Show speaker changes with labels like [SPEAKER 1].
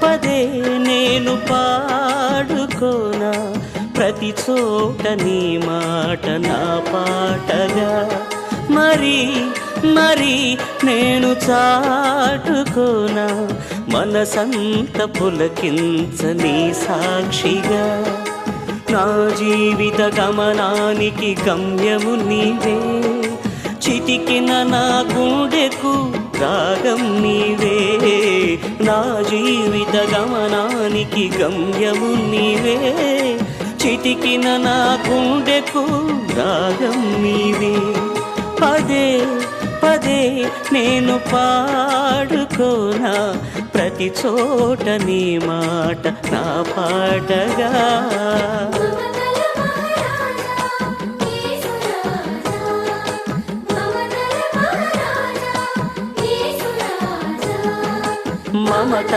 [SPEAKER 1] పదే నేను పాడుకోనా ప్రతి చోట నీ మాట నా పాటగా మరి మరి నేను చాటుకోనా మనసంత పులకించని సాక్షిగా నా జీవిత గమనానికి గమ్యము నీవే చితికిన నా గుండెకు రాగం నీవే నా జీవిత గమనానికి గమ్యము నీవే చితికిన నా గుండెకు రాగం నీవే పదే పదే నేను పాడుకోనా ప్రతి చోట నీ మాట నా పాటగా మమత